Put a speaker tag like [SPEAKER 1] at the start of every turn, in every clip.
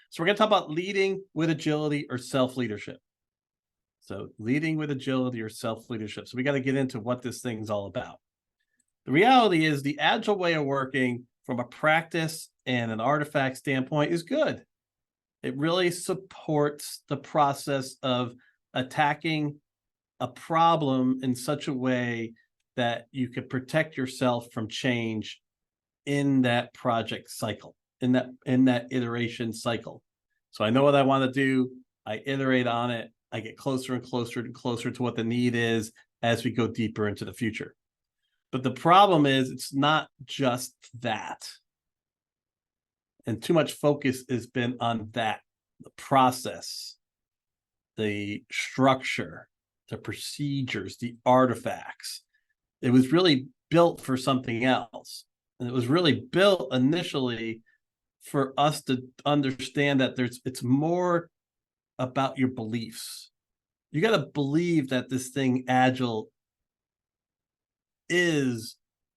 [SPEAKER 1] So we're going to talk about leading with agility or self-leadership. So leading with agility or self-leadership. So we got to get into what this thing's all about. The reality is the agile way of working from a practice and an artifact standpoint is good. It really supports the process of attacking a problem in such a way that you could protect yourself from change in that project cycle, in that iteration cycle. So I know what I want to do. I iterate on it. I get closer and closer and closer to what the need is as we go deeper into the future. But the problem is it's not just that. And too much focus has been on that, the process, the structure, the procedures, the artifacts. It was really built for something else. And it was really built initially for us to understand that it's more about your beliefs. You got to believe that this thing, Agile, is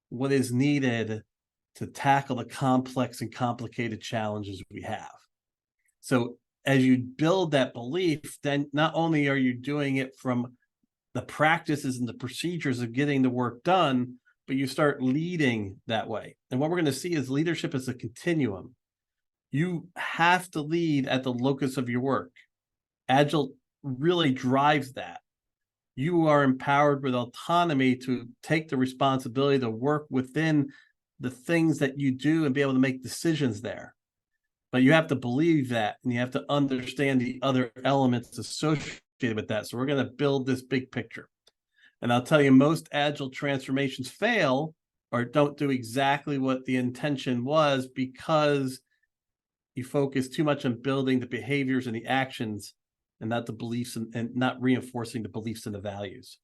[SPEAKER 1] what is needed to tackle the complex and complicated challenges we have. So as you build that belief, then not only are you doing it from the practices and the procedures of getting the work done, but you start leading that way. And what we're going to see is leadership is a continuum. You have to lead at the locus of your work. Agile really drives that. You are empowered with autonomy to take the responsibility to work within the things that you do and be able to make decisions there. But you have to believe that, and you have to understand the other elements associated with that. So we're going to build this big picture. And I'll tell you, most Agile transformations fail or don't do exactly what the intention was because you focus too much on building the behaviors and the actions and not the beliefs and not reinforcing the beliefs and the values.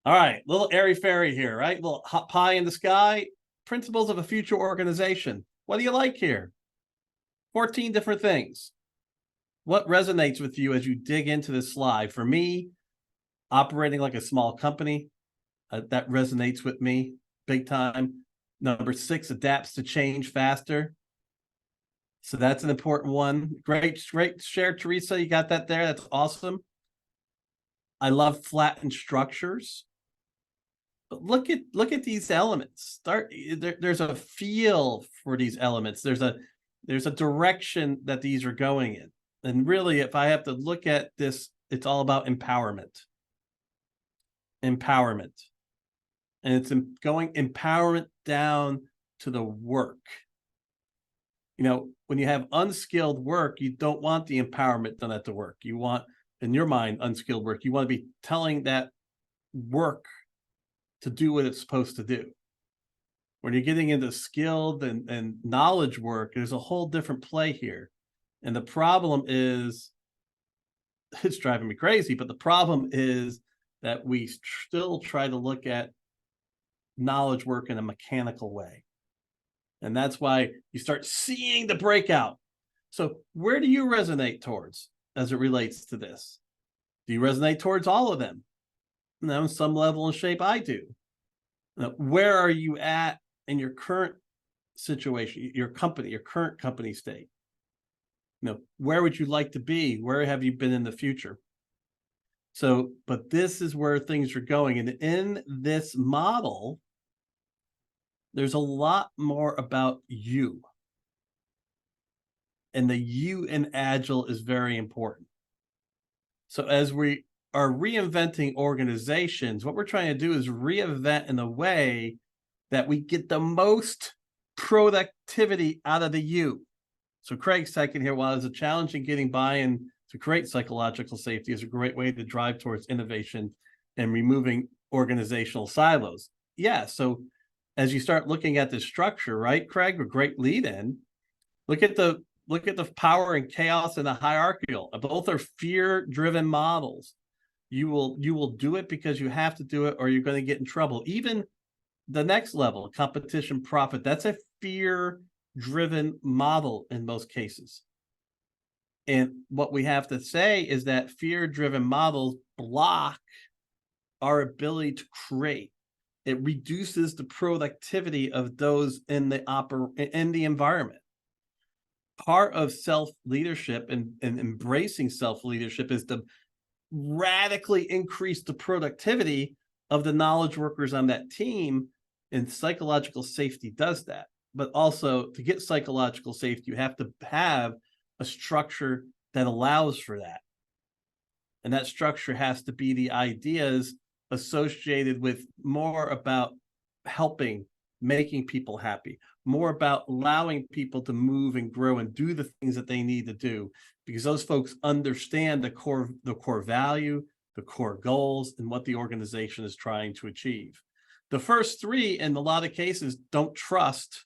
[SPEAKER 1] All right, little airy-fairy here, right? Little hot pie in the sky. Principles of a future organization. What do you like here? 14 different things. What resonates with you as you dig into this slide? For me, operating like a small company, that resonates with me big time. Number 6, adapts to change faster. So that's an important one. Great share, Teresa. You got that there. That's awesome. I love flattened structures. But look at these elements. There's a feel for these elements. There's a direction that these are going in. And really, if I have to look at this, it's all about empowerment. Empowerment. And it's going empowerment down to the work. You know, when you have unskilled work, you don't want the empowerment done at the work. You want, in your mind, unskilled work. You want to be telling that work to do what it's supposed to do. When you're getting into skilled and knowledge work, there's a whole different play here. And the problem is, it's driving me crazy, but the problem is that we still try to look at knowledge work in a mechanical way. And that's why you start seeing the breakout. So where do you resonate towards as it relates to this? Do you resonate towards all of them? No, some level and shape I do. Now, where are you at in your current situation, your company, your current company state? You know, where would you like to be? Where have you been in the future? So, but this is where things are going. And in this model, there's a lot more about you. And the you in Agile is very important. So as we are reinventing organizations, what we're trying to do is reinvent in a way that we get the most productivity out of the you. So Craig's second here, while it's a challenge in getting buy-in to create psychological safety, is a great way to drive towards innovation and removing organizational silos. Yeah, so as you start looking at this structure, right, Craig, a great lead in, look at the power and chaos and the hierarchical. Both are fear-driven models. You will do it because you have to do it or you're going to get in trouble. Even the next level, competition profit, that's a fear-driven model in most cases. And what we have to say is that fear-driven models block our ability to create. It reduces the productivity of those in the environment. part of self-leadership and embracing self-leadership is to radically increase the productivity of the knowledge workers on that team. And psychological safety does that. But also, to get psychological safety, you have to have a structure that allows for that. And that structure has to be the ideas associated with more about helping, making people happy, more about allowing people to move and grow and do the things that they need to do, because those folks understand the core value, the core goals, and what the organization is trying to achieve. The first three, in a lot of cases, don't trust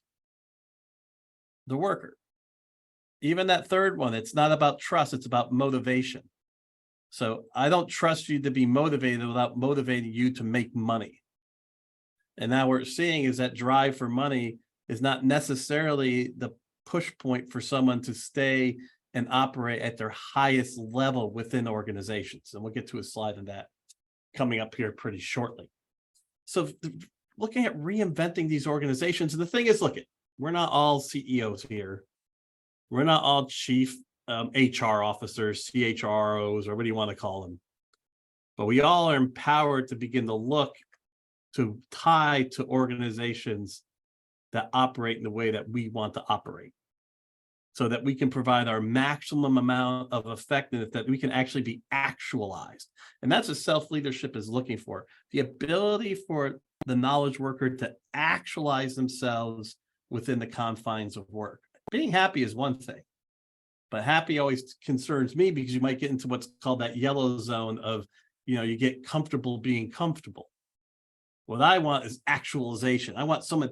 [SPEAKER 1] the worker. Even that third one, it's not about trust, it's about motivation. So I don't trust you to be motivated without motivating you to make money. And now what we're seeing is that drive for money is not necessarily the push point for someone to stay and operate at their highest level within organizations. And we'll get to a slide on that coming up here pretty shortly. So looking at reinventing these organizations, and the thing is, we're not all CEOs here. We're not all chief HR officers, CHROs, or what do you want to call them? But we all are empowered to begin to look to tie to organizations that operate in the way that we want to operate, so that we can provide our maximum amount of effectiveness, that we can actually be actualized. And that's what self-leadership is looking for, the ability for the knowledge worker to actualize themselves within the confines of work. Being happy is one thing, but happy always concerns me, because you might get into what's called that yellow zone of, you get comfortable being comfortable. What I want is actualization. I want someone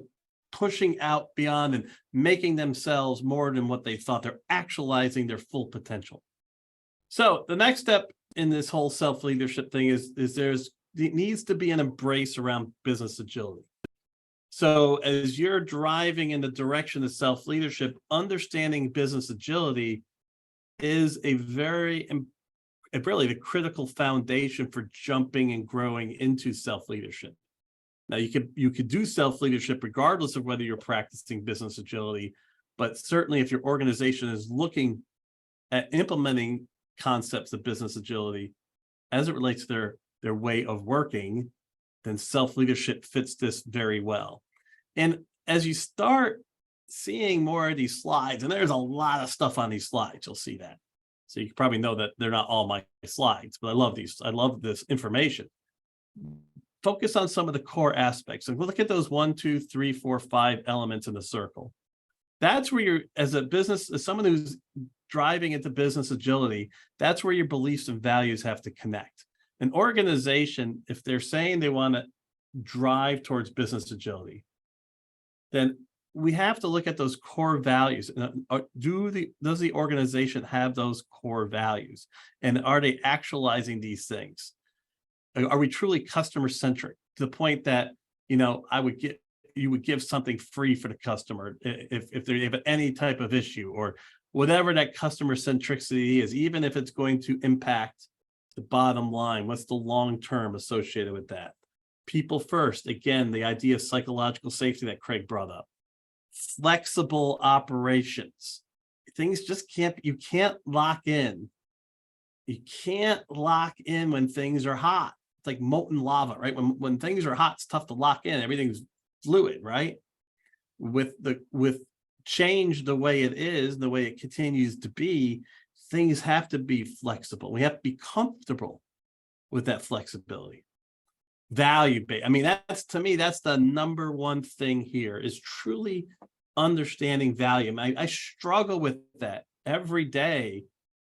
[SPEAKER 1] pushing out beyond and making themselves more than what they thought. They're actualizing their full potential. So the next step in this whole self-leadership thing is there needs to be an embrace around business agility. So as you're driving in the direction of self-leadership, understanding business agility is really the critical foundation for jumping and growing into self-leadership. Now, you could do self-leadership regardless of whether you're practicing business agility, but certainly if your organization is looking at implementing concepts of business agility as it relates to their way of working, then self-leadership fits this very well. And as you start seeing more of these slides, and there's a lot of stuff on these slides, you'll see that. So you probably know that they're not all my slides, but I love these. I love this information. Focus on some of the core aspects. And we'll look at those 1, 2, 3, 4, 5 elements in the circle. That's where you're, as someone who's driving into business agility, that's where your beliefs and values have to connect. An organization, if they're saying they want to drive towards business agility, then we have to look at those core values. Does the organization have those core values? And are they actualizing these things? Are we truly customer centric to the point that, you would give something free for the customer if they have any type of issue, or whatever that customer centricity is, even if it's going to impact the bottom line? What's the long term associated with that? People first, again, the idea of psychological safety that Craig brought up. Flexible operations. Things just you can't lock in. You can't lock in when things are hot. It's like molten lava, right? When things are hot, it's tough to lock in. Everything's fluid, right? With change the way it is, the way it continues to be, things have to be flexible. We have to be comfortable with that flexibility. Value-based. I mean, to me, that's the number one thing here, is truly understanding value. I struggle with that every day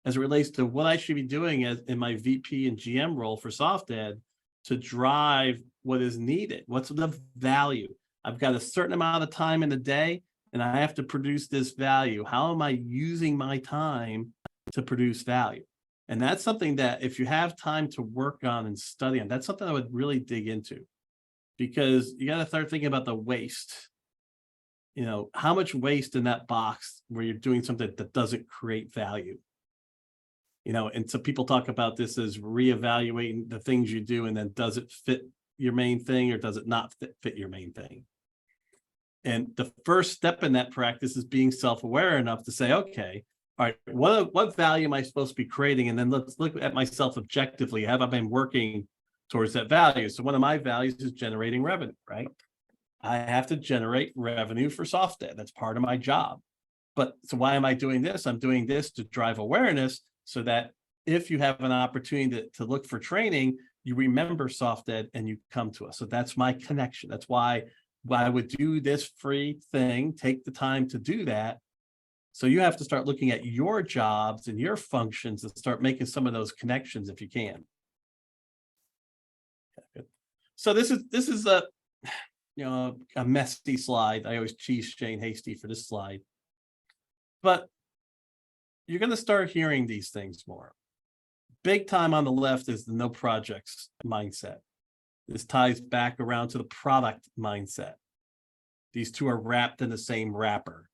[SPEAKER 1] as it relates to what I should be doing in my VP and GM role for SoftEd to drive what is needed. What's the value? I've got a certain amount of time in the day, and I have to produce this value. How am I using my time to produce value? And that's something that, if you have time to work on and study on, that's something I would really dig into, because you got to start thinking about the waste. How much waste in that box where you're doing something that doesn't create value? And so people talk about this as reevaluating the things you do, and then does it fit your main thing, or does it not fit your main thing? And the first step in that practice is being self-aware enough to say, okay, all right, what value am I supposed to be creating? And then let's look at myself objectively. Have I been working towards that value? So one of my values is generating revenue, right? I have to generate revenue for SoftEd. That's part of my job. But so why am I doing this? I'm doing this to drive awareness so that if you have an opportunity to look for training, you remember SoftEd and you come to us. So that's my connection. That's why I would do this free thing, take the time to do that. So you have to start looking at your jobs and your functions and start making some of those connections if you can. Okay, so this is a a messy slide. I always tease Shane Hasty for this slide. But you're going to start hearing these things more. Big time on the left is the no projects mindset. This ties back around to the product mindset. These two are wrapped in the same wrapper.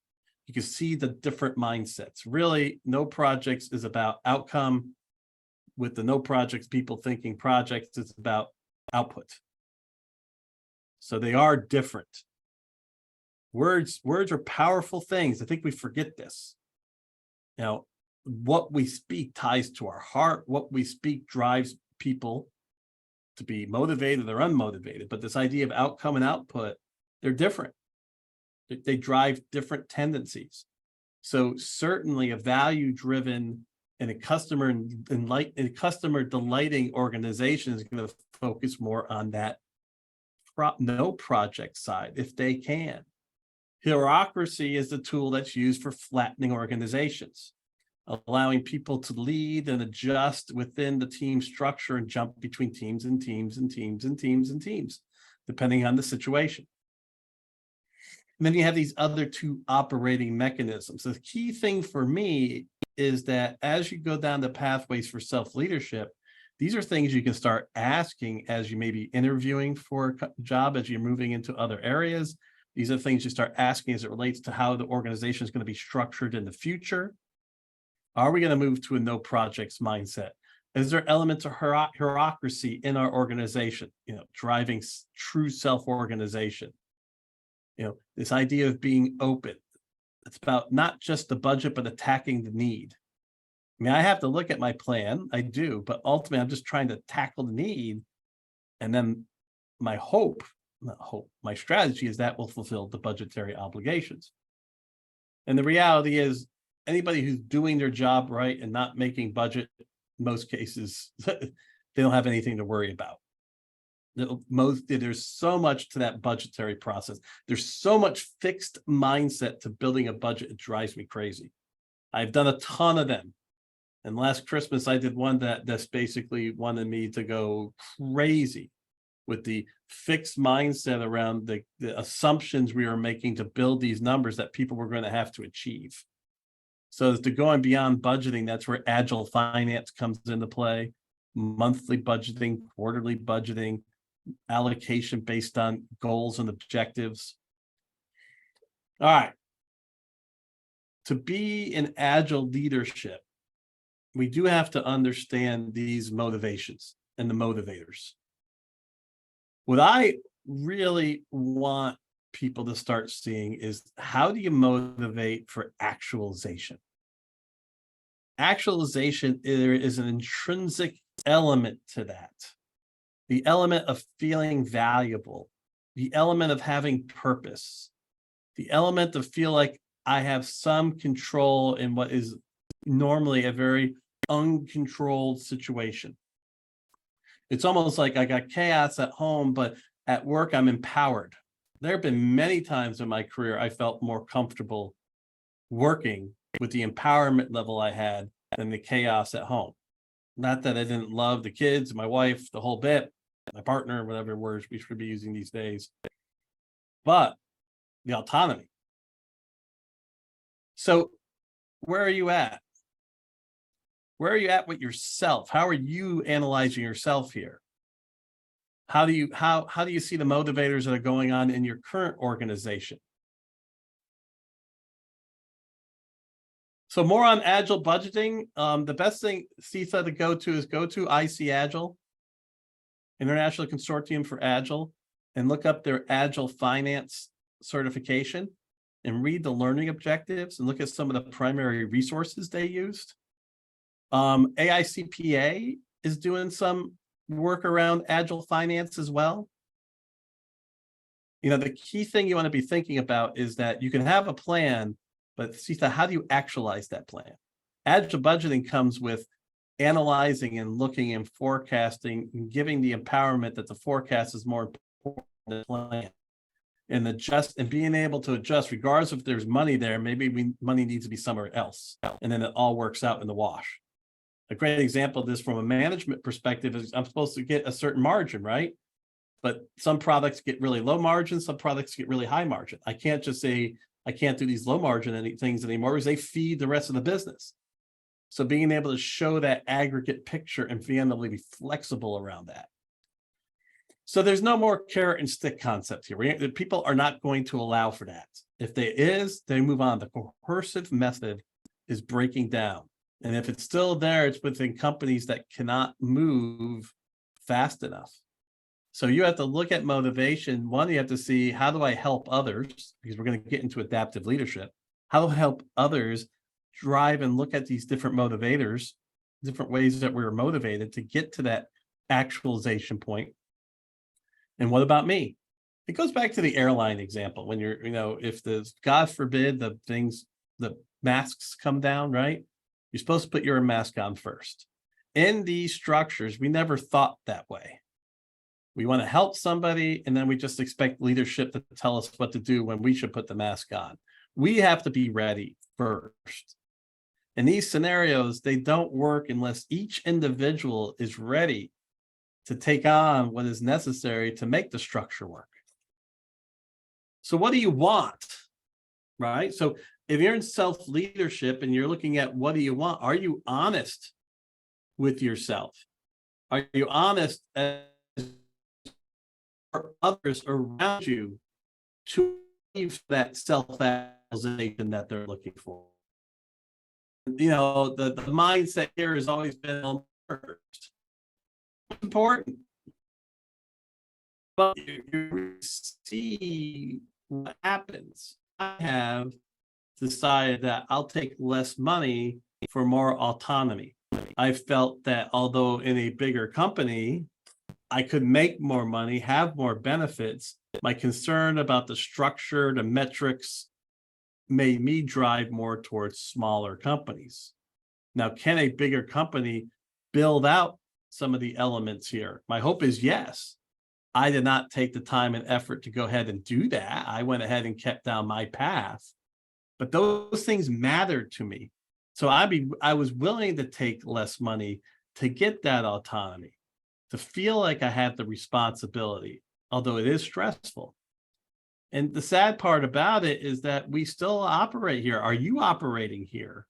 [SPEAKER 1] You can see the different mindsets. Really, no projects is about outcome. With the no projects, people thinking projects is about output. So they are different. Words are powerful things. I think we forget this. What we speak ties to our heart. What we speak drives people to be motivated or unmotivated. But this idea of outcome and output, they're different. They drive different tendencies. So certainly a value-driven and a customer delighting organization is going to focus more on that no project side if they can. Hierarchy is the tool that's used for flattening organizations, allowing people to lead and adjust within the team structure and jump between teams and teams and teams and teams and teams, depending on the situation. And then you have these other two operating mechanisms. The key thing for me is that as you go down the pathways for self-leadership, these are things you can start asking as you may be interviewing for a job, as you're moving into other areas. These are things you start asking as it relates to how the organization is going to be structured in the future. Are we going to move to a no projects mindset? Is there elements of hierarchy in our organization, driving true self-organization? This idea of being open. It's about not just the budget, but attacking the need. I mean, I have to look at my plan, I do, but ultimately I'm just trying to tackle the need. And then my my strategy is that will fulfill the budgetary obligations. And the reality is anybody who's doing their job right and not making budget, in most cases, they don't have anything to worry about. There's so much to that budgetary process. There's so much fixed mindset to building a budget. It drives me crazy. I've done a ton of them. And last Christmas, I did one that's basically wanted me to go crazy with the fixed mindset around the assumptions we were making to build these numbers that people were going to have to achieve. So as to going beyond budgeting, that's where Agile finance comes into play. Monthly budgeting, quarterly budgeting, allocation based on goals and objectives. All right. To be in Agile leadership, we do have to understand these motivations and the motivators. What I really want people to start seeing is, how do you motivate for actualization? Actualization, there is an intrinsic element to that. The element of feeling valuable, the element of having purpose, the element of feel like I have some control in what is normally a very uncontrolled situation. It's almost like I got chaos at home, but at work I'm empowered. There have been many times in my career I felt more comfortable working with the empowerment level I had than the chaos at home. Not that I didn't love the kids, my wife, the whole bit, my partner, whatever words we should be using these days, but the autonomy. So where are you at? Where are you at with yourself? How are you analyzing yourself here? How do you see the motivators that are going on in your current organization? So more on Agile budgeting. The best thing, CISA, to go to is go to IC Agile, International Consortium for Agile, and look up their Agile finance certification and read the learning objectives and look at some of the primary resources they used. AICPA is doing some work around agile finance as well. The key thing you want to be thinking about is that you can have a plan, but Sita, how do you actualize that plan? Agile budgeting comes with analyzing and looking and forecasting and giving the empowerment that the forecast is more important than the plan. And being able to adjust, regardless if there's money there, maybe money needs to be somewhere else. And then it all works out in the wash. A great example of this from a management perspective is I'm supposed to get a certain margin, right? But some products get really low margin, some products get really high margin. I can't just say I can't do these low margin things anymore because they feed the rest of the business. So being able to show that aggregate picture and being able to be flexible around that. So there's no more carrot and stick concept here. People are not going to allow for that. If there is, they move on. The coercive method is breaking down. And if it's still there, it's within companies that cannot move fast enough. So you have to look at motivation. One, you have to see, how do I help others? Because we're going to get into adaptive leadership. How do I help others drive and look at these different motivators, different ways that we're motivated to get to that actualization point? And what about me? It goes back to the airline example. When you're, if God forbid, the masks come down, right? You're supposed to put your mask on first. In these structures, we never thought that way. We want to help somebody, and then we just expect leadership to tell us what to do when we should put the mask on. We have to be ready first. In these scenarios, they don't work unless each individual is ready to take on what is necessary to make the structure work. So what do you want, right? So if you're in self-leadership and you're looking at what do you want, are you honest with yourself? Are you honest as others around you to achieve that self-actualization that they're looking for? The mindset here has always been on first. It's important. But you see what happens. I have decided that I'll take less money for more autonomy. I felt that although in a bigger company, I could make more money, have more benefits, my concern about the structure, the metrics, made me drive more towards smaller companies. Now, can a bigger company build out some of the elements here? My hope is yes. I did not take the time and effort to go ahead and do that. I went ahead and kept down my path. But those things mattered to me. So I was willing to take less money to get that autonomy, to feel like I had the responsibility, although it is stressful. And the sad part about it is that we still operate here. Are you operating here?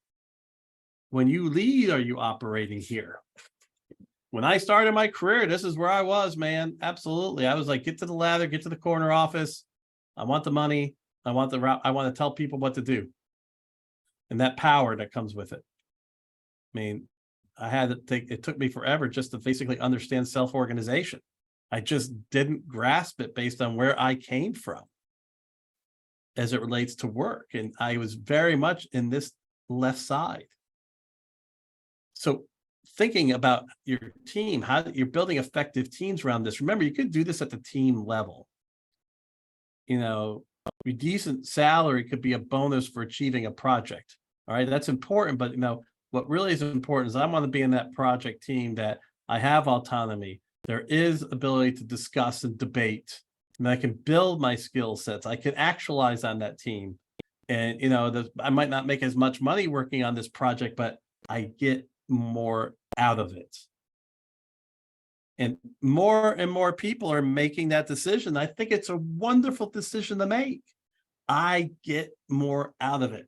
[SPEAKER 1] When you lead, are you operating here? When I started my career, this is where I was, man. Absolutely. I was like, get to the ladder, get to the corner office. I want the money. I want the route. I want to tell people what to do. And that power that comes with it. I mean, it took me forever just to basically understand self-organization. I just didn't grasp it based on where I came from as it relates to work. And I was very much in this left side. So thinking about your team, how you're building effective teams around this. Remember, you could do this at the team level. A decent salary could be a bonus for achieving a project. All right, that's important. But what really is important is I want to be in that project team that I have autonomy. There is ability to discuss and debate, and I can build my skill sets. I can actualize on that team. And I might not make as much money working on this project, but I get more out of it. And more people are making that decision. I think it's a wonderful decision to make. I get more out of it.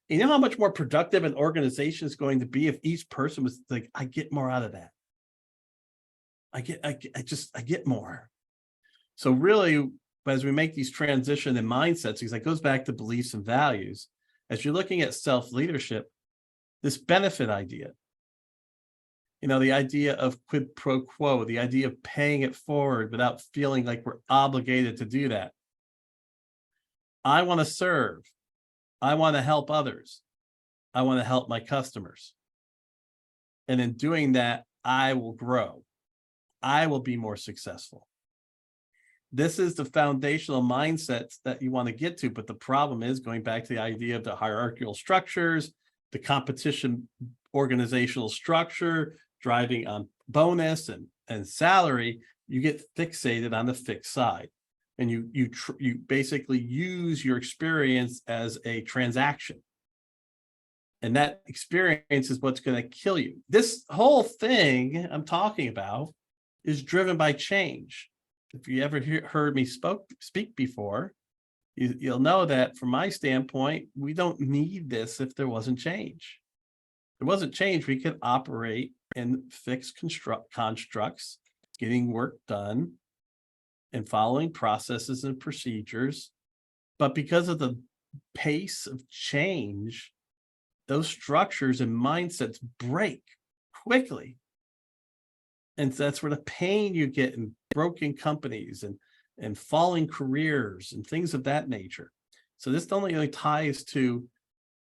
[SPEAKER 1] You know how much more productive an organization is going to be if each person was like, I get more out of that. I get more. So really, as we make these transition and mindsets, because it goes back to beliefs and values, as you're looking at self-leadership, this benefit idea, the idea of quid pro quo, the idea of paying it forward without feeling like we're obligated to do that. I want to serve. I want to help others. I want to help my customers. And in doing that, I will grow. I will be more successful. This is the foundational mindsets that you want to get to. But the problem is, going back to the idea of the hierarchical structures, the competition organizational structure, driving on bonus and salary, you get fixated on the fixed side. And you basically use your experience as a transaction. And that experience is what's going to kill you. This whole thing I'm talking about is driven by change. If you ever heard me speak before, you'll know that from my standpoint, we don't need this if there wasn't change. If there wasn't change, we could operate in fixed constructs, getting work done and following processes and procedures. But because of the pace of change, those structures and mindsets break quickly. And that's where the pain you get in broken companies and falling careers and things of that nature. So this not only ties to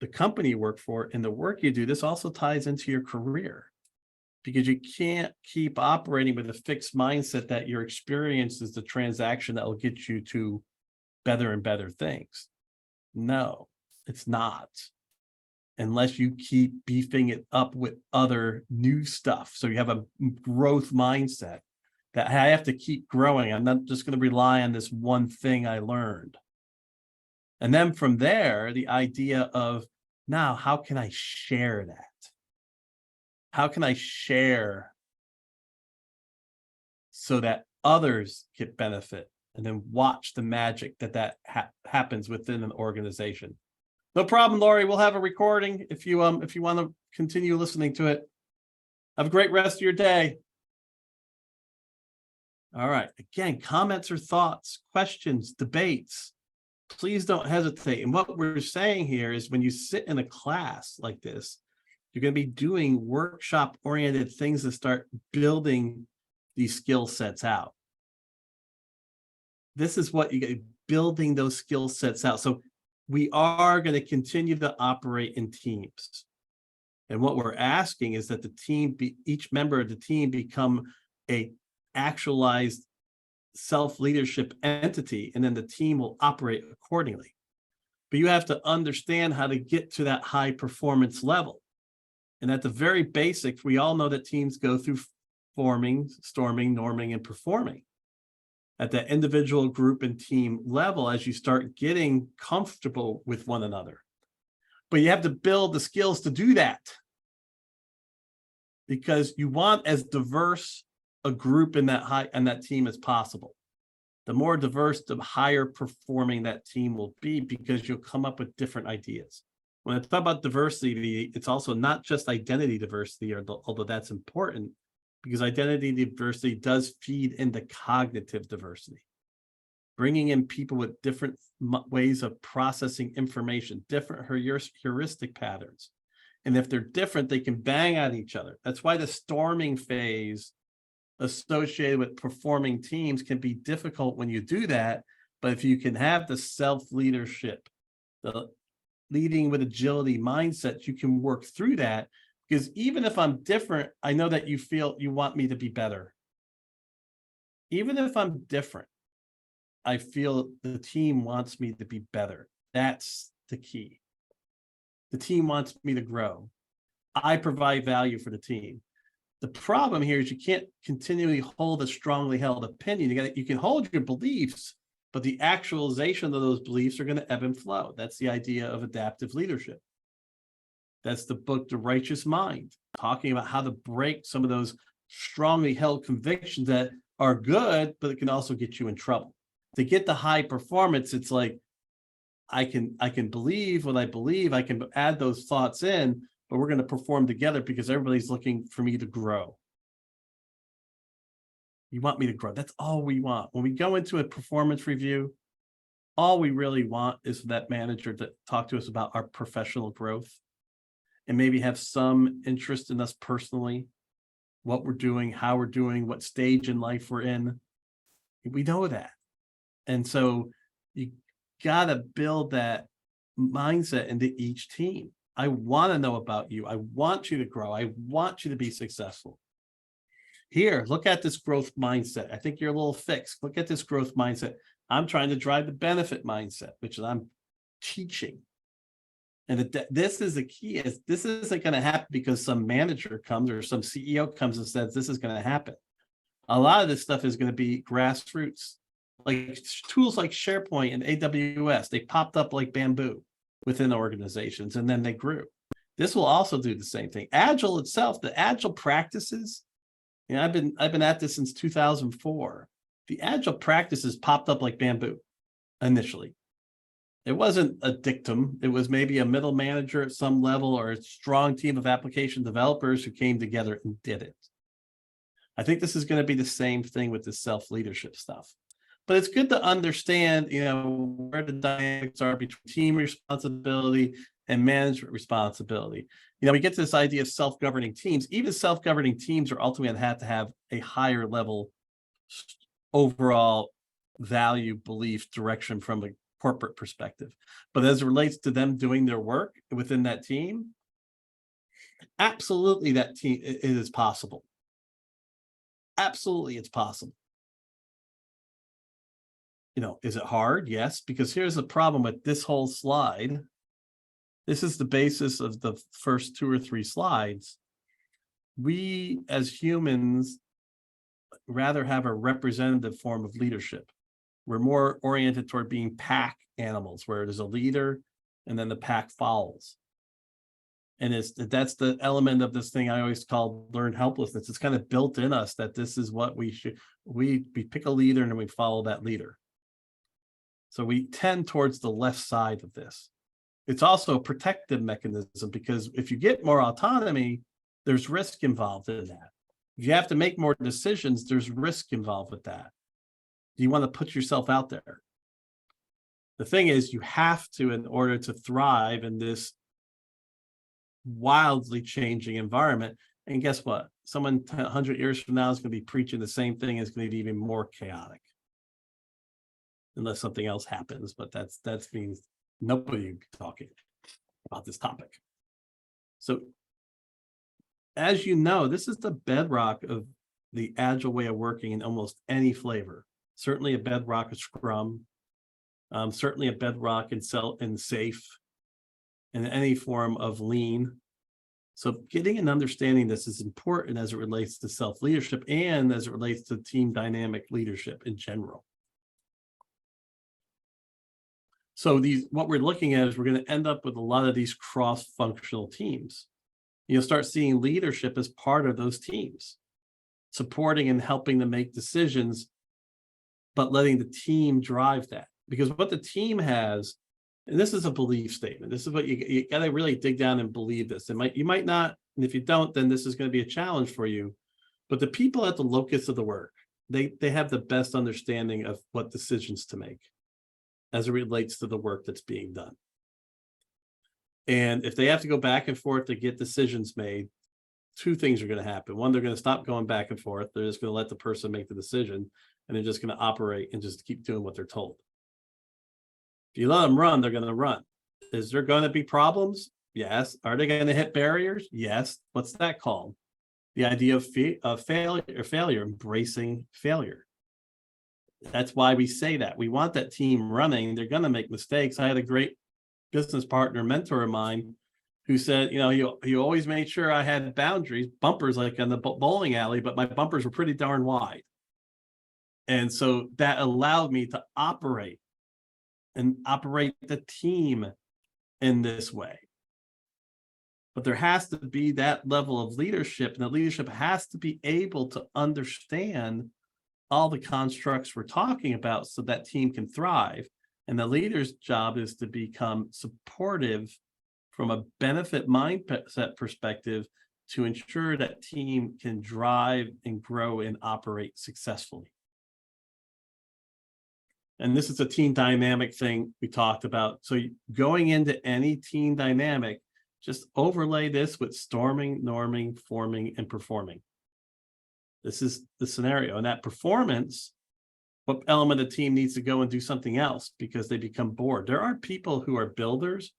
[SPEAKER 1] the company you work for and the work you do, this also ties into your career, because you can't keep operating with a fixed mindset that your experience is the transaction that will get you to better and better things. No, it's not. Unless you keep beefing it up with other new stuff. So you have a growth mindset that I have to keep growing. I'm not just going to rely on this one thing I learned. And then from there, the idea of, now, how can I share that? How can I share so that others get benefit, and then watch the magic that happens within an organization? No problem, Lori. We'll have a recording if you want to continue listening to it. Have a great rest of your day. All right. Again, comments or thoughts, questions, debates, please don't hesitate. And what we're saying here is, when you sit in a class like this, you're going to be doing workshop-oriented things to start building these skill sets out. This is what you get, building those skill sets out. So we are going to continue to operate in teams. And what we're asking is that the team, each member of the team, become a actualized self-leadership entity, and then the team will operate accordingly. But you have to understand how to get to that high performance level. And at the very basics, we all know that teams go through forming, storming, norming, and performing. At the individual, group, and team level, as you start getting comfortable with one another. But you have to build the skills to do that, because you want as diverse a group in that team as possible. The more diverse, the higher performing that team will be, because you'll come up with different ideas. When I talk about diversity, it's also not just identity diversity, although that's important, because identity diversity does feed into cognitive diversity. Bringing in people with different ways of processing information, different heuristic patterns. And if they're different, they can bang at each other. That's why the storming phase associated with performing teams can be difficult when you do that. But if you can have the self-leadership, the leading with agility mindset, you can work through that. Because even if I'm different, I know that you feel you want me to be better. Even if I'm different, I feel the team wants me to be better. That's the key. The team wants me to grow. I provide value for the team. The problem here is you can't continually hold a strongly held opinion. You can hold your beliefs, but the actualization of those beliefs are going to ebb and flow. That's the idea of adaptive leadership. That's the book, The Righteous Mind, talking about how to break some of those strongly held convictions that are good, but it can also get you in trouble. To get the high performance, it's like, I can believe what I believe, I can add those thoughts in, but we're going to perform together because everybody's looking for me to grow. You want me to grow. That's all we want. When we go into a performance review, all we really want is for that manager to talk to us about our professional growth and maybe have some interest in us personally, what we're doing, how we're doing, what stage in life we're in. We know that. And so got to build that mindset into each team. I want to know about you. I want you to grow. I want you to be successful. Here, look at this growth mindset. I think you're a little fixed. Look at this growth mindset. I'm trying to drive the benefit mindset, which I'm teaching. And this is the key, is this isn't going to happen because some manager comes or some CEO comes and says this is going to happen. A lot of this stuff is going to be grassroots, like tools like SharePoint and AWS. They popped up like bamboo within organizations, and then they grew. This will also do the same thing. Agile itself, the Agile practices, you know, I've been at this since 2004. The Agile practices popped up like bamboo initially. It wasn't a dictum. It was maybe a middle manager at some level or a strong team of application developers who came together and did it. I think this is going to be the same thing with the self-leadership stuff. But it's good to understand, you know, where the dynamics are between team responsibility and management responsibility. You know, we get to this idea of self-governing teams. Even self-governing teams are ultimately have to have a higher level overall value, belief, direction from a corporate perspective. But as it relates to them doing their work within that team, absolutely that team, it is possible. Absolutely, it's possible. You know, is it hard? Yes, because here's the problem with this whole slide. This is the basis of the first 2 or 3 slides. We as humans rather have a representative form of leadership. We're more oriented toward being pack animals, where there's a leader and then the pack follows. And that's the element of this thing I always call learned helplessness. It's kind of built in us that this is what we should, we pick a leader and then we follow that leader. So we tend towards the left side of this. It's also a protective mechanism, because if you get more autonomy, there's risk involved in that. If you have to make more decisions, there's risk involved with that. Do you want to put yourself out there? The thing is, you have to, in order to thrive in this wildly changing environment. And guess what? Someone 100 years from now is going to be preaching the same thing. It's going to be even more chaotic, unless something else happens. But that means nobody will be talking about this topic. So, as you know, this is the bedrock of the Agile way of working in almost any flavor. Certainly a bedrock of Scrum. Certainly a bedrock in SAFe, and any form of lean. So getting and understanding this is important as it relates to self-leadership and as it relates to team dynamic leadership in general. So what we're looking at is we're going to end up with a lot of these cross-functional teams. You'll start seeing leadership as part of those teams, supporting and helping them make decisions, but letting the team drive that. Because what the team has, and this is a belief statement. This is what you got to really dig down and believe this. You might not, and if you don't, then this is going to be a challenge for you. But the people at the locus of the work, they have the best understanding of what decisions to make as it relates to the work that's being done. And if they have to go back and forth to get decisions made, 2 things are going to happen. One, they're going to stop going back and forth. They're just going to let the person make the decision, and they're just going to operate and just keep doing what they're told. If you let them run, they're going to run. Is there going to be problems? Yes. Are they going to hit barriers? Yes. What's that called? The idea of failure, embracing failure. That's why we say that. We want that team running. They're going to make mistakes. I had a great business partner, mentor of mine, who said, you know, he always made sure I had boundaries, bumpers like in the bowling alley, but my bumpers were pretty darn wide. And so that allowed me to operate the team in this way. But there has to be that level of leadership, and the leadership has to be able to understand all the constructs we're talking about so that team can thrive. And the leader's job is to become supportive from a benefit mindset perspective to ensure that team can drive and grow and operate successfully. And this is a team dynamic thing we talked about. So going into any team dynamic, just overlay this with storming, norming, forming, and performing. This is the scenario. And that performance what element of the team needs to go and do something else because they become bored. There are people who are builders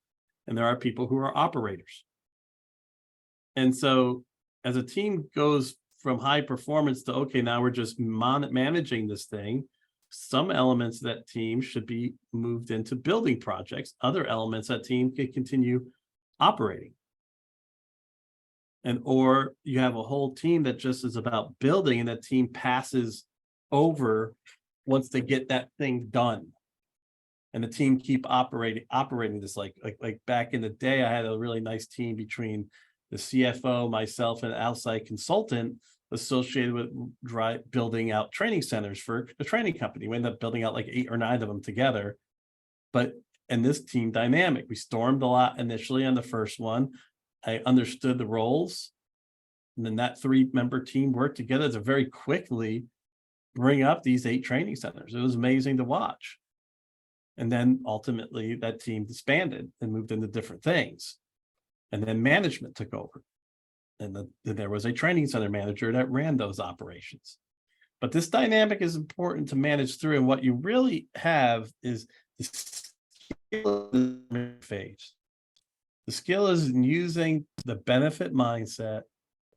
[SPEAKER 1] and there are people who are operators. And so as a team goes from high performance to, okay, now we're just managing this thing, some elements of that team should be moved into building projects. Other elements of that team can continue operating. And or you have a whole team that just is about building and that team passes over once they get that thing done. And the team keep operating this like back in the day, I had a really nice team between the CFO, myself, and an outside consultant associated with building out training centers for a training company. We ended up building out like 8 or 9 of them together. But in this team dynamic, we stormed a lot initially on the first one. I understood the roles. And then that 3-member team worked together to very quickly bring up these 8 training centers. It was amazing to watch. And then ultimately that team disbanded and moved into different things. And then management took over. And there was a training center manager that ran those operations. But this dynamic is important to manage through. And what you really have is the skill phase. The skill is in using the benefit mindset,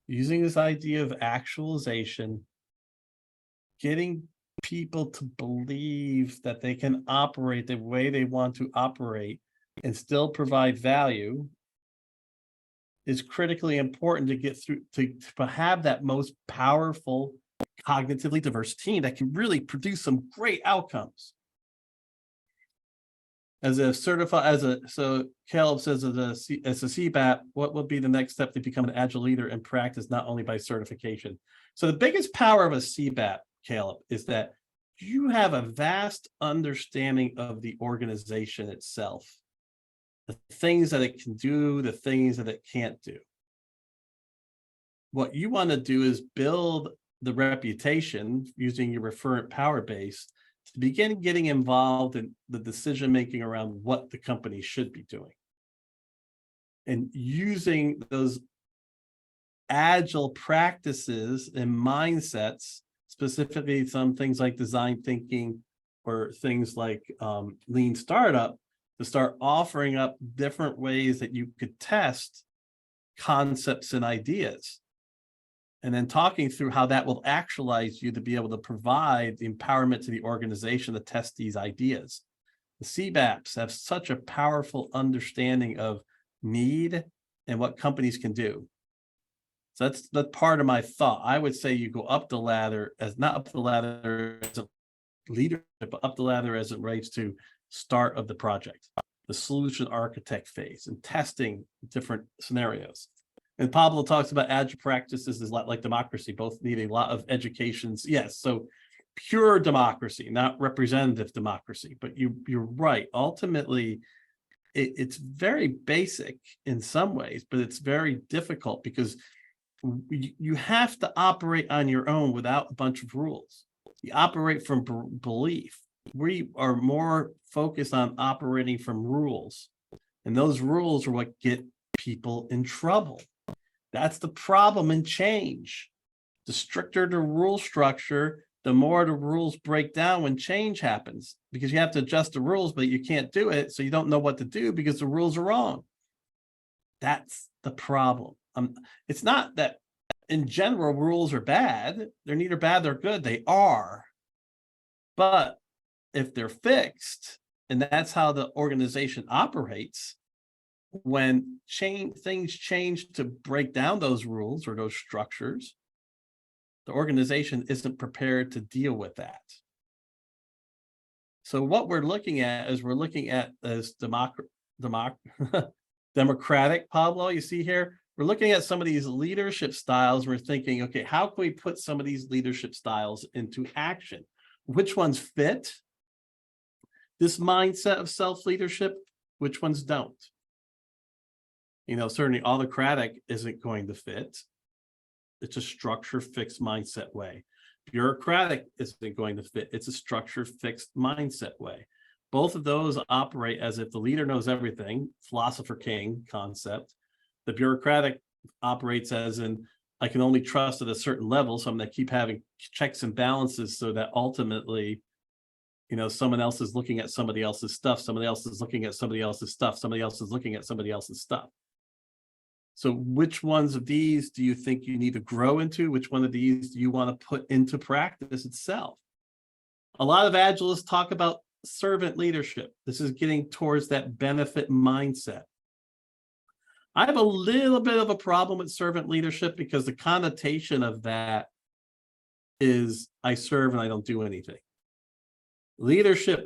[SPEAKER 1] using this idea of actualization, getting people to believe that they can operate the way they want to operate and still provide value is critically important to get through, to have that most powerful, cognitively diverse team that can really produce some great outcomes. So Caleb says as a CBAP, what will be the next step to become an agile leader in practice, not only by certification? So the biggest power of a CBAP, Caleb, is that you have a vast understanding of the organization itself, the things that it can do, the things that it can't do. What you want to do is build the reputation using your referent power base to begin getting involved in the decision-making around what the company should be doing. And using those agile practices and mindsets, specifically some things like design thinking or things like lean startup, to start offering up different ways that you could test concepts and ideas. And then talking through how that will actualize you to be able to provide the empowerment to the organization to test these ideas. The CBAPs have such a powerful understanding of need and what companies can do. So that's part of my thought. I would say you go up the ladder, as not up the ladder as a leadership, but up the ladder as it relates to start of the project, the solution architect phase, and testing different scenarios. And Pablo talks about agile practices is like democracy, both needing a lot of educations. Yes, so pure democracy, not representative democracy. But you're right. Ultimately, it's very basic in some ways, but it's very difficult because you have to operate on your own without a bunch of rules. You operate from belief. We are more focused on operating from rules. And those rules are what get people in trouble. That's the problem in change. The stricter the rule structure, the more the rules break down when change happens, because you have to adjust the rules, but you can't do it. So you don't know what to do because the rules are wrong. That's the problem. It's not that in general rules are bad. They're neither bad nor good. They are. But if they're fixed, and that's how the organization operates, when things change to break down those rules or those structures, the organization isn't prepared to deal with that. So what we're looking at is as democratic, Pablo, you see here, we're looking at some of these leadership styles. We're thinking, okay, how can we put some of these leadership styles into action? Which ones fit this mindset of self-leadership? Which ones don't? You know, certainly autocratic isn't going to fit. It's a structure fixed mindset way. Bureaucratic isn't going to fit. It's a structure fixed mindset way. Both of those operate as if the leader knows everything, philosopher king concept. The bureaucratic operates as in, I can only trust at a certain level, so I'm going to keep having checks and balances so that ultimately someone else is looking at somebody else's stuff, somebody else is looking at somebody else's stuff, somebody else is looking at somebody else's stuff. So which ones of these do you think you need to grow into? Which one of these do you want to put into practice itself? A lot of Agilists talk about servant leadership. This is getting towards that benefit mindset. I have a little bit of a problem with servant leadership because the connotation of that is I serve and I don't do anything. Leadership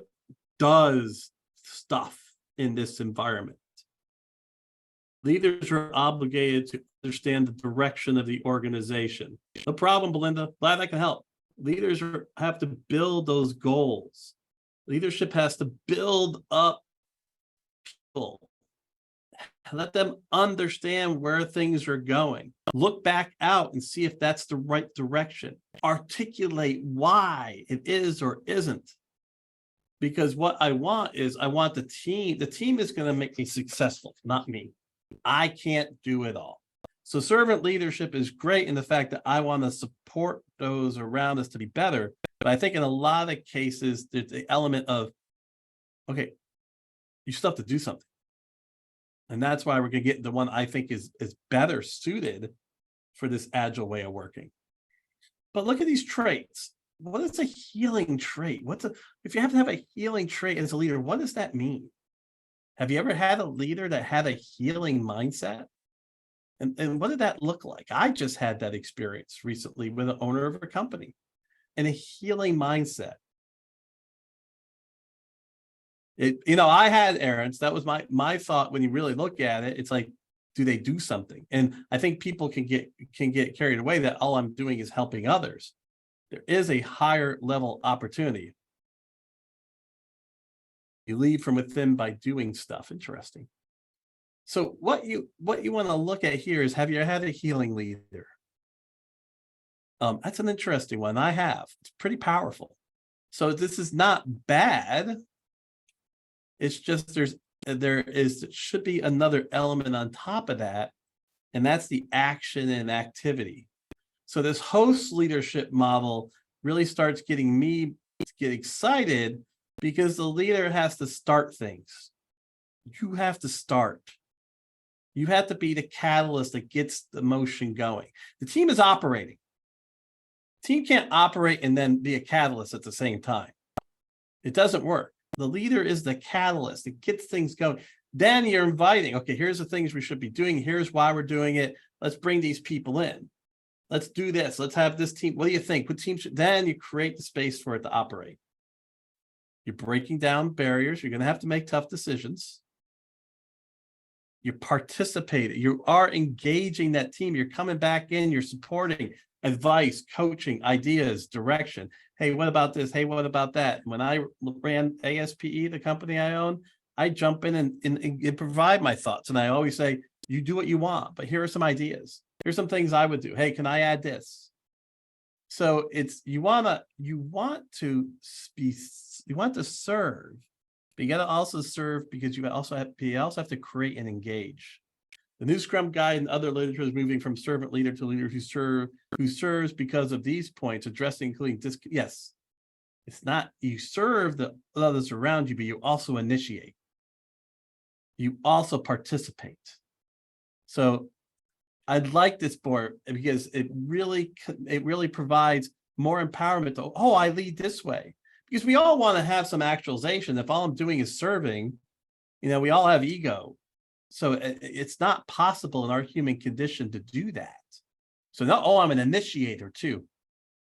[SPEAKER 1] does stuff in this environment. Leaders are obligated to understand the direction of the organization. No problem, Belinda. Glad I can help. Leaders have to build those goals. Leadership has to build up people. Let them understand where things are going. Look back out and see if that's the right direction. Articulate why it is or isn't. Because what I want the team is going to make me successful, not me. I can't do it all. So servant leadership is great in the fact that I want to support those around us to be better. But I think in a lot of cases, there's the element of, okay, you still have to do something. And that's why we're going to get the one I think is better suited for this agile way of working. But look at these traits. What is a healing trait? If you have to have a healing trait as a leader, what does that mean? Have you ever had a leader that had a healing mindset? And what did that look like? I just had that experience recently with an owner of a company and a healing mindset. I had errands. That was my thought when you really look at it. It's like, do they do something? And I think people can get carried away that all I'm doing is helping others. There is a higher level opportunity. You lead from within by doing stuff. Interesting. So what you want to look at here is, have you had a healing leader? That's an interesting one. I have. It's pretty powerful. So this is not bad. It's just there should be another element on top of that, and that's the action and activity. So this host leadership model really starts getting me to get excited because the leader has to start things. You have to start. You have to be the catalyst that gets the motion going. The team is operating. The team can't operate and then be a catalyst at the same time. It doesn't work. The leader is the catalyst. It gets things going. Then you're inviting, okay, here's the things we should be doing. Here's why we're doing it. Let's bring these people in. Let's do this. Let's have this team. What do you think? What team should? Then you create the space for it to operate. You're breaking down barriers. You're going to have to make tough decisions. You're participating. You are engaging that team. You're coming back in. You're supporting advice, coaching, ideas, direction. Hey, what about this? Hey, what about that? When I ran ASPE, the company I own, I jump in and provide my thoughts. And I always say, you do what you want, but here are some ideas. Here's some things I would do. Hey, can I add this? So it's you want to serve, but you got to also serve because you also have to create and engage. The new Scrum Guide and other literature is moving from servant leader to leader who serves because of these points, addressing including yes. It's not you serve the others around you, but you also initiate. You also participate. So I'd like this board because it really provides more empowerment to, I lead this way. Because we all want to have some actualization. If all I'm doing is serving, we all have ego. So it's not possible in our human condition to do that. So now, I'm an initiator too.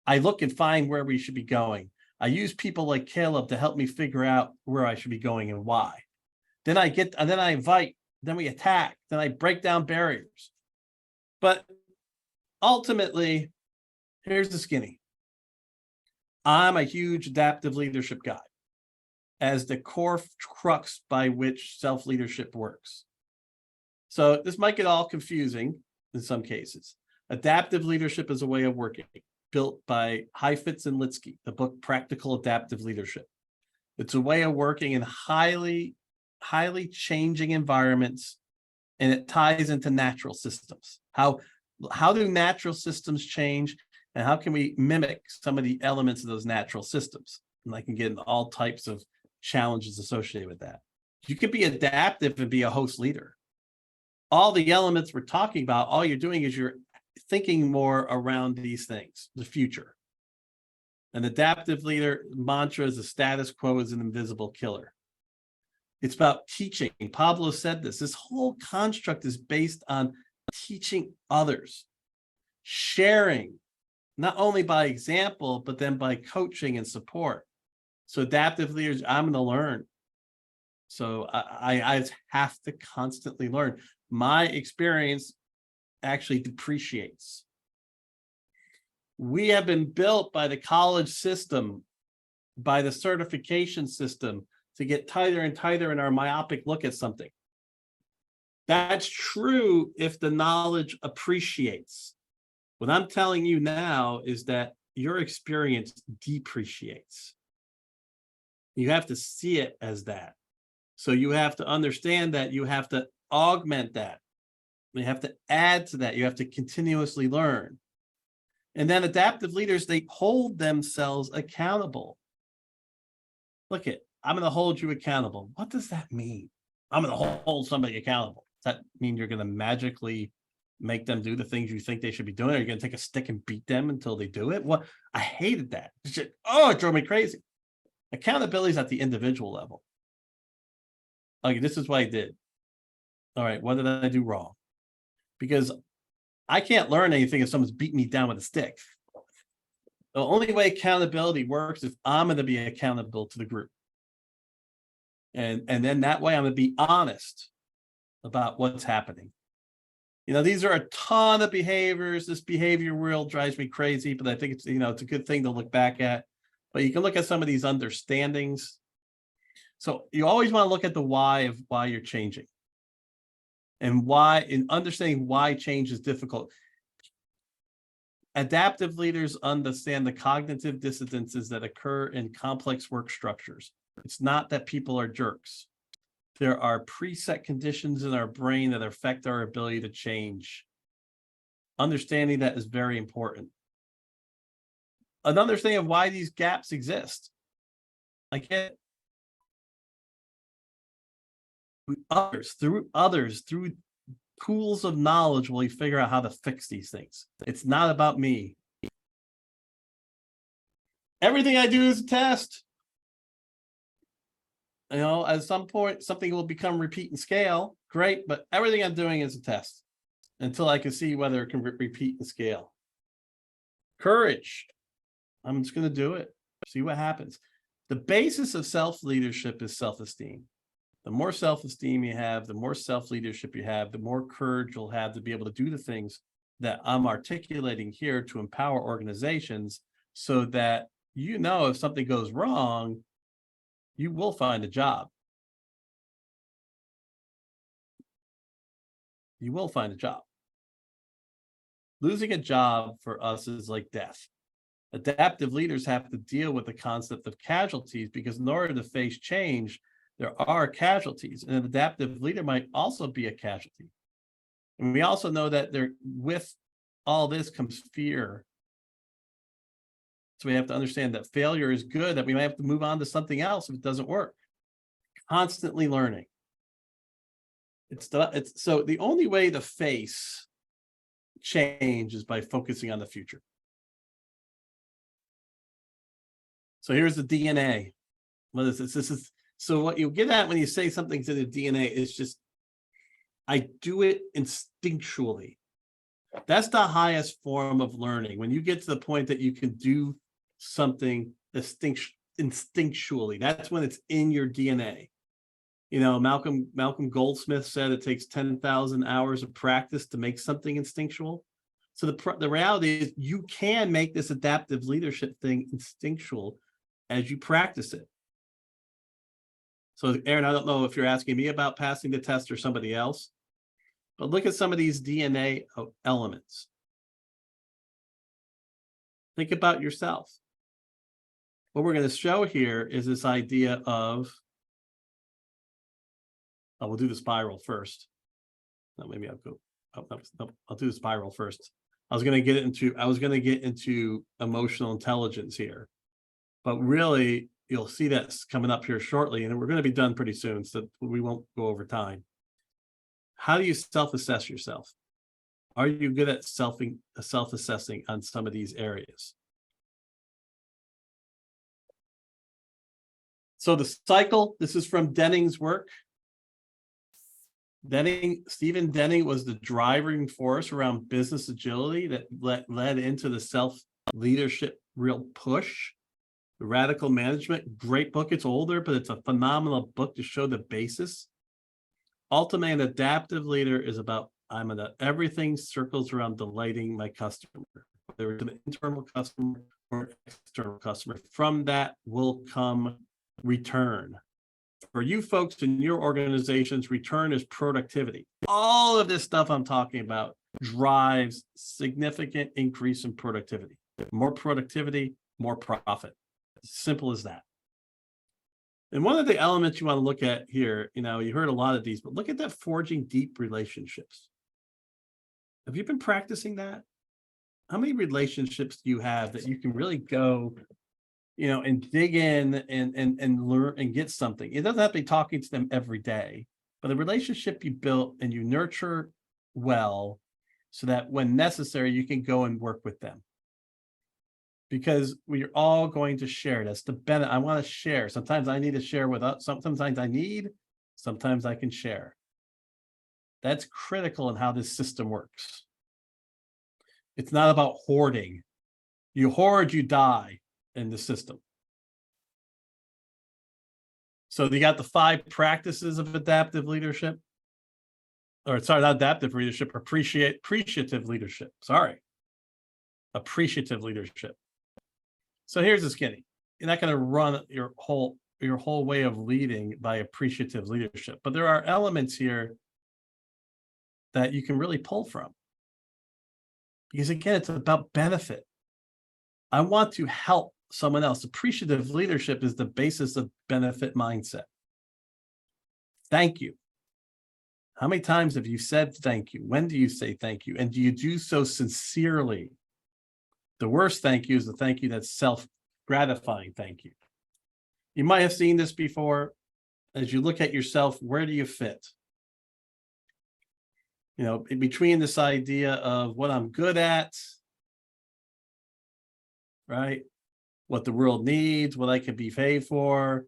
[SPEAKER 1] I look and find where we should be going. I use people like Caleb to help me figure out where I should be going and why. Then I invite, then we attack, then I break down barriers. But ultimately, here's the skinny. I'm a huge adaptive leadership guy as the core crux by which self-leadership works. So this might get all confusing in some cases. Adaptive leadership is a way of working built by Heifetz and Litsky, the book Practical Adaptive Leadership. It's a way of working in highly changing environments, and it ties into natural systems. How do natural systems change, and how can we mimic some of the elements of those natural systems? and I can get into all types of challenges associated with that. You can be adaptive and be a host leader. All the elements we're talking about, all you're doing is you're thinking more around these things, the future. An adaptive leader mantra is the status quo is an invisible killer. It's about teaching. Pablo said this whole construct is based on teaching others, sharing, not only by example, but then by coaching and support. So adaptive leaders, I'm going to learn. So I have to constantly learn. My experience actually depreciates. We have been built by the college system, by the certification system, to get tighter and tighter in our myopic look at something. That's true if the knowledge appreciates. What I'm telling you now is that your experience depreciates. You have to see it as that. So you have to understand that you have to augment that. You have to add to that. You have to continuously learn. And then adaptive leaders, they hold themselves accountable. Look at, I'm going to hold you accountable. What does that mean? I'm going to hold somebody accountable. Does that mean you're going to magically make them do the things you think they should be doing? Are you going to take a stick and beat them until they do it? What? I hated that. It drove me crazy. Accountability is at the individual level. Okay, this is what I did. All right, what did I do wrong? Because I can't learn anything if someone's beating me down with a stick. The only way accountability works is I'm going to be accountable to the group. And then that way I'm going to be honest about what's happening. You know, these are a ton of behaviors. This behavior world drives me crazy, but I think it's, it's a good thing to look back at. But you can look at some of these understandings. So you always want to look at the why of why you're changing. And why, in understanding why change is difficult. Adaptive leaders understand the cognitive dissonances that occur in complex work structures. It's not that people are jerks. There are preset conditions in our brain that affect our ability to change. Understanding that is very important. An understanding of why these gaps exist. I get through pools of knowledge will we figure out how to fix these things. It's not about me. Everything I do is a test. At some point, something will become repeat and scale. Great, but everything I'm doing is a test until I can see whether it can repeat and scale. Courage. I'm just going to do it. See what happens. The basis of self-leadership is self-esteem. The more self-esteem you have, the more self-leadership you have, the more courage you'll have to be able to do the things that I'm articulating here to empower organizations so that if something goes wrong, you will find a job. You will find a job. Losing a job for us is like death. Adaptive leaders have to deal with the concept of casualties because in order to face change, there are casualties, and an adaptive leader might also be a casualty. And we also know that with all this comes fear. So we have to understand that failure is good, that we might have to move on to something else if it doesn't work. Constantly learning. So the only way to face change is by focusing on the future. So here's the DNA. What is this? So what you get at when you say something's in the DNA is just, I do it instinctually. That's the highest form of learning. When you get to the point that you can do something instinctually, that's when it's in your DNA. Malcolm Goldsmith said it takes 10,000 hours of practice to make something instinctual. So the reality is you can make this adaptive leadership thing instinctual as you practice it. So, Aaron, I don't know if you're asking me about passing the test or somebody else, but look at some of these DNA elements. Think about yourself. What we're going to show here is this idea of, we'll do the spiral first. No, maybe I'll go. I'll do the spiral first. I was going to get into emotional intelligence here. But really, you'll see that's coming up here shortly, and we're going to be done pretty soon, so we won't go over time. How do you self-assess yourself? Are you good at self-assessing on some of these areas? So the cycle, this is from Denning's work. Stephen Denning was the driving force around business agility that led into the self-leadership real push. The Radical Management, great book. It's older, but it's a phenomenal book to show the basis. Ultimate and adaptive leader is about everything circles around delighting my customer, whether it's an internal customer or an external customer. From that will come return. For you folks in your organizations, return is productivity. All of this stuff I'm talking about drives significant increase in productivity. More productivity, more profit. Simple as that. And one of the elements you want to look at here, you heard a lot of these, but look at that forging deep relationships. Have you been practicing that? How many relationships do you have that you can really go, and dig in and learn and get something? It doesn't have to be talking to them every day, but a relationship you built and you nurture well so that when necessary, you can go and work with them. Because we're all going to share. That's the benefit. I want to share. Sometimes I need to share with us. Sometimes I need, sometimes I can share. That's critical in how this system works. It's not about hoarding. You hoard, you die in the system. So you got the 5 practices of adaptive leadership. Or sorry, not adaptive leadership, appreciative leadership. Sorry. Appreciative leadership. So here's the skinny. You're not going to run your whole way of leading by appreciative leadership, but there are elements here that you can really pull from. Because again, it's about benefit. I want to help someone else. Appreciative leadership is the basis of benefit mindset. Thank you. How many times have you said thank you? When do you say thank you? And do you do so sincerely? The worst thank you is the thank you that's self-gratifying thank you. You might have seen this before. As you look at yourself, where do you fit? In between this idea of what I'm good at, right? What the world needs, what I can be paid for.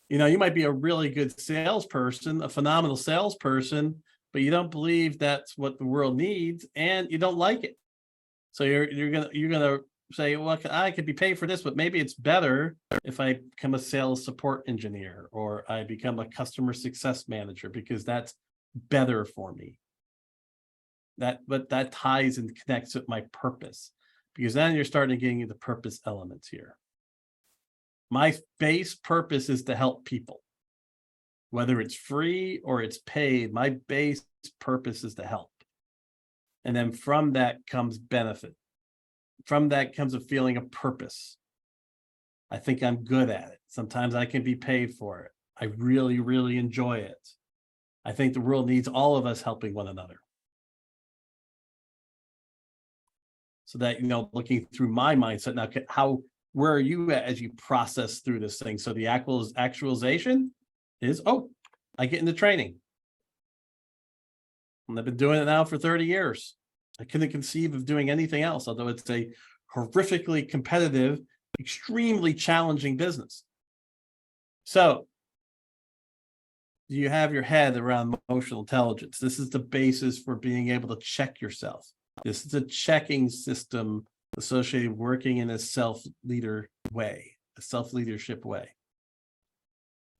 [SPEAKER 1] You might be a really good salesperson, a phenomenal salesperson, but you don't believe that's what the world needs and you don't like it. So you're gonna say, well, I could be paid for this, but maybe it's better if I become a sales support engineer or I become a customer success manager because that's better for me. But that ties and connects with my purpose, because then you're starting getting into purpose elements here. My base purpose is to help people, whether it's free or it's paid. My base purpose is to help. And then from that comes benefit. From that comes a feeling of purpose. I think I'm good at it. Sometimes I can be paid for it. I really, really enjoy it. I think the world needs all of us helping one another. So that, looking through my mindset now, where are you at as you process through this thing? So the actualization is, I get into training. And I've been doing it now for 30 years. I couldn't conceive of doing anything else, although it's a horrifically competitive, extremely challenging business. So do you have your head around emotional intelligence? This is the basis for being able to check yourself. This is a checking system associated with working in a self-leadership way.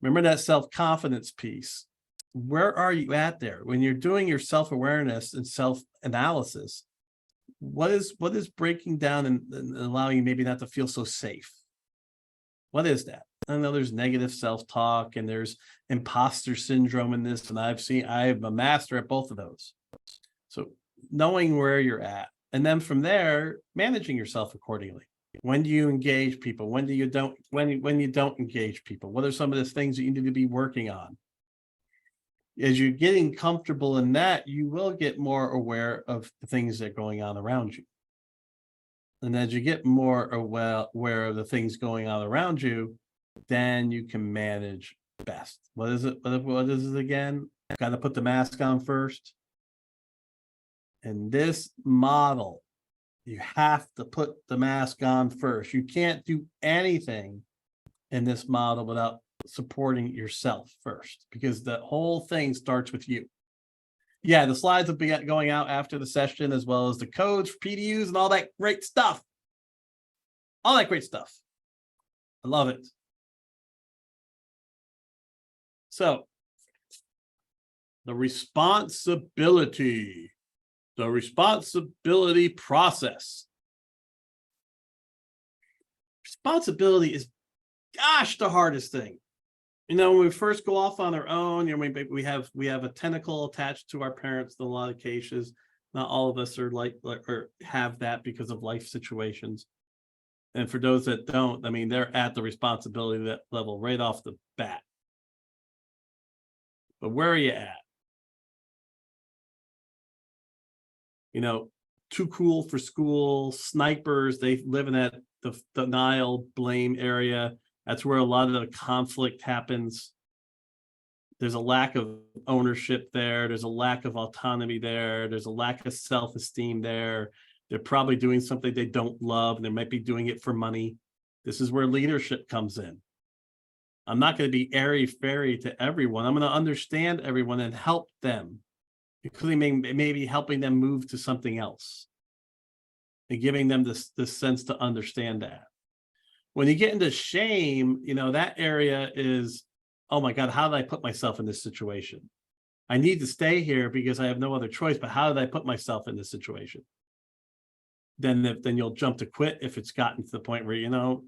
[SPEAKER 1] Remember that self-confidence piece. Where are you at there? When you're doing your self-awareness and self-analysis, what is breaking down and allowing you maybe not to feel so safe? What is that? I know there's negative self-talk and there's imposter syndrome in this, and I'm a master at both of those. So knowing where you're at, and then from there, managing yourself accordingly. When do you engage people? When you don't engage people? What are some of the things that you need to be working on? As you're getting comfortable in that, you will get more aware of the things that are going on around you. And as you get more aware of the things going on around you, then you can manage best. What is it? What is it again? Got to put the mask on first. In this model, you have to put the mask on first. You can't do anything in this model without supporting yourself first, because the whole thing starts with you. Yeah, the slides will be going out after the session, as well as the codes for PDUs and all that great stuff. All that great stuff. I love it. So, the responsibility process. Responsibility is, gosh, the hardest thing. You know, when we first go off on our own, you know, we have a tentacle attached to our parents in a lot of cases. Not all of us are like or have that because of life situations. And for those that don't, I mean, they're at the responsibility level right off the bat. But where are you at? You know, too cool for school, snipers, they live in that the denial, blame area. That's where a lot of the conflict happens. There's a lack of ownership there. There's a lack of autonomy there. There's a lack of self-esteem there. They're probably doing something they don't love, and they might be doing it for money. This is where leadership comes in. I'm not going to be airy-fairy to everyone. I'm going to understand everyone and help them, including maybe helping them move to something else and giving them this sense to understand that. When you get into shame, you know, that area is, oh my God, how did I put myself in this situation? I need to stay here because I have no other choice, but how did I put myself in this situation? Then you'll jump to quit if it's gotten to the point where, you know,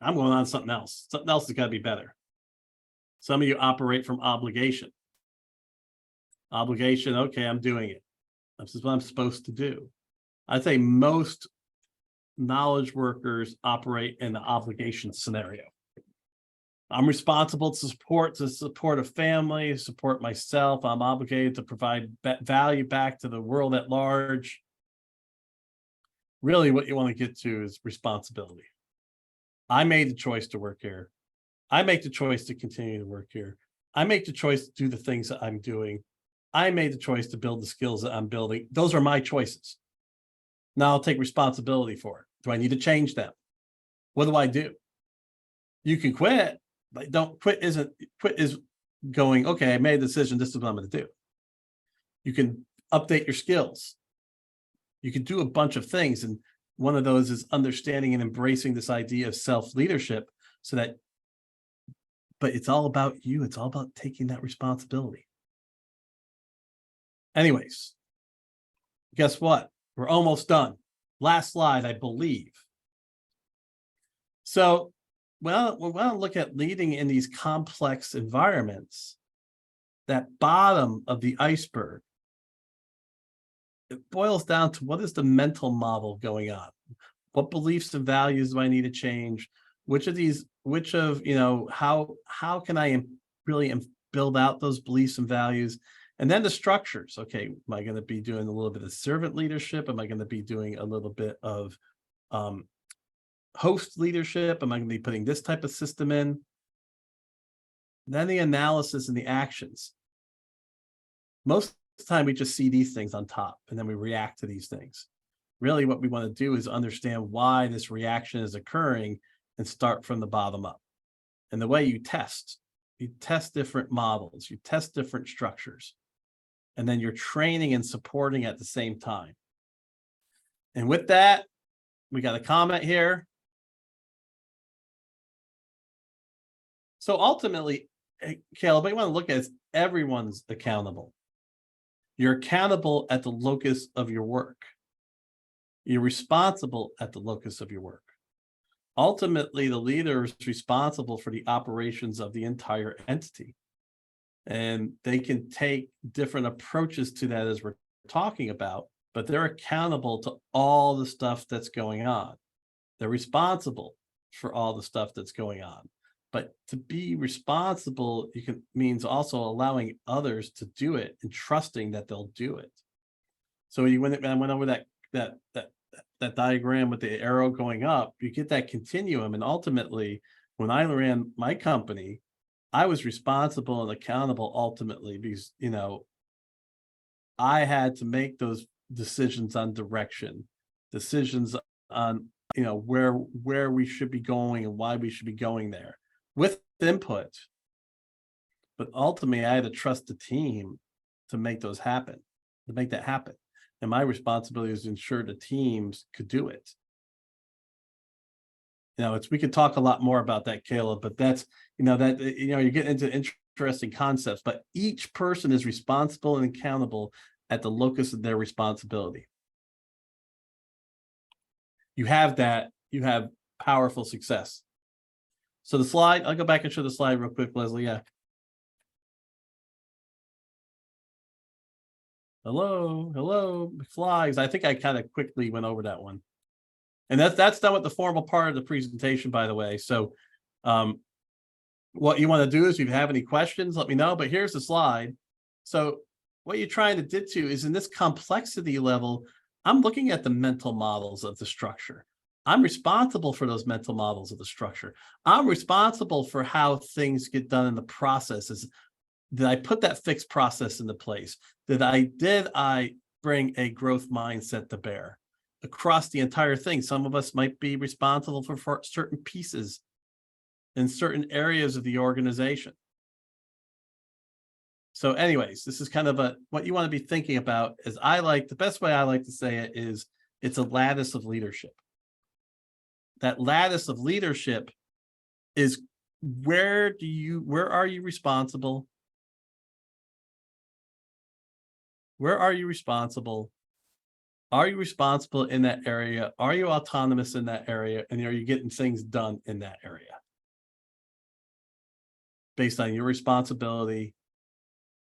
[SPEAKER 1] I'm going on something else. Something else has got to be better. Some of you operate from obligation. Obligation, okay, I'm doing it. This is what I'm supposed to do. I'd say most knowledge workers operate in the obligation scenario. I'm responsible to support a family, support myself. I'm obligated to provide value back to the world at large. Really, what you want to get to is responsibility. I made the choice to work here. I make the choice to continue to work here. I make the choice to do the things that I'm doing. I made the choice to build the skills that I'm building. Those are my choices. Now I'll take responsibility for it. Do I need to change them? What do I do? You can quit, but quit is going, okay, I made a decision. This is what I'm going to do. You can update your skills. You can do a bunch of things. And one of those is understanding and embracing this idea of self-leadership so that, but it's all about you. It's all about taking that responsibility. Anyways, guess what? We're almost done. Last slide, I believe. So, well, we want to look at leading in these complex environments. That bottom of the iceberg, it boils down to what is the mental model going on? What beliefs and values do I need to change? How can I really build out those beliefs and values? And then the structures. Okay, am I going to be doing a little bit of servant leadership? Am I going to be doing a little bit of host leadership? Am I going to be putting this type of system in? Then the analysis and the actions. Most of the time we just see these things on top and then we react to these things. Really what we want to do is understand why this reaction is occurring and start from the bottom up. And the way you test different models, you test different structures, and then you're training and supporting at the same time. And with that, we got a comment here. So ultimately, Caleb, what you want to look at is everyone's accountable. You're accountable at the locus of your work. You're responsible at the locus of your work. Ultimately, the leader is responsible for the operations of the entire entity. And they can take different approaches to that as we're talking about, but they're accountable to all the stuff that's going on. They're responsible for all the stuff that's going on. But to be responsible, means also allowing others to do it and trusting that they'll do it. So I went over that that diagram with the arrow going up, you get that continuum. And ultimately, when I ran my company, I was responsible and accountable ultimately because, I had to make those decisions on direction, decisions on, where we should be going and why we should be going there with input. But ultimately, I had to trust the team to make that happen. And my responsibility is to ensure the teams could do it. We could talk a lot more about that, Caleb, but that's, you're getting into interesting concepts, but each person is responsible and accountable at the locus of their responsibility. You have that, you have powerful success. So the slide, I'll go back and show the slide real quick, Leslie. Yeah. Hello, flies. I think I kind of quickly went over that one. And that's done with the formal part of the presentation, by the way. So what you want to do is if you have any questions, let me know. But here's the slide. So what you're trying to get to is in this complexity level, I'm looking at the mental models of the structure. I'm responsible for those mental models of the structure. I'm responsible for how things get done in the processes. Did I put that fixed process into place? Did I bring a growth mindset to bear across the entire thing? Some of us might be responsible for certain pieces in certain areas of the organization. So anyways, this is kind of what you want to be thinking about is the best way I like to say it is it's a lattice of leadership. That lattice of leadership is where are you responsible? Where are you responsible? Are you responsible in that area? Are you autonomous in that area? And are you getting things done in that area? Based on your responsibility,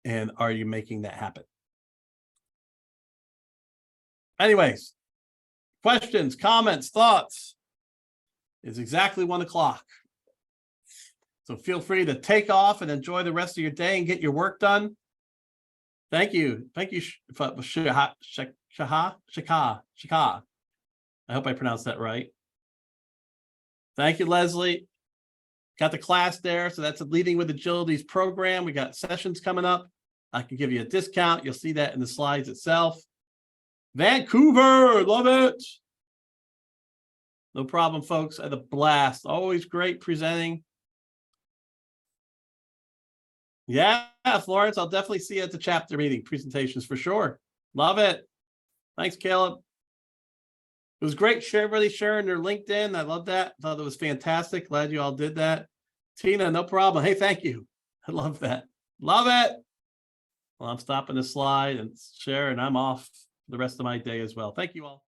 [SPEAKER 1] and are you making that happen? Anyways, questions, comments, thoughts? It's exactly 1 o'clock. So feel free to take off and enjoy the rest of your day and get your work done. Thank you. Thank you, Shaka. I hope I pronounced that right. Thank you, Leslie. Got the class there. So that's a Leading with Agility's program. We got sessions coming up. I can give you a discount. You'll see that in the slides itself. Vancouver, love it. No problem, folks. I had a blast. Always great presenting. Yeah, Florence, I'll definitely see you at the chapter meeting presentations for sure. Love it. Thanks, Caleb. It was great. Everybody sharing their LinkedIn. I love that. Thought it was fantastic. Glad you all did that. Tina, no problem. Hey, thank you. I love that. Love it. Well, I'm stopping the slide and share, and I'm off the rest of my day as well. Thank you all.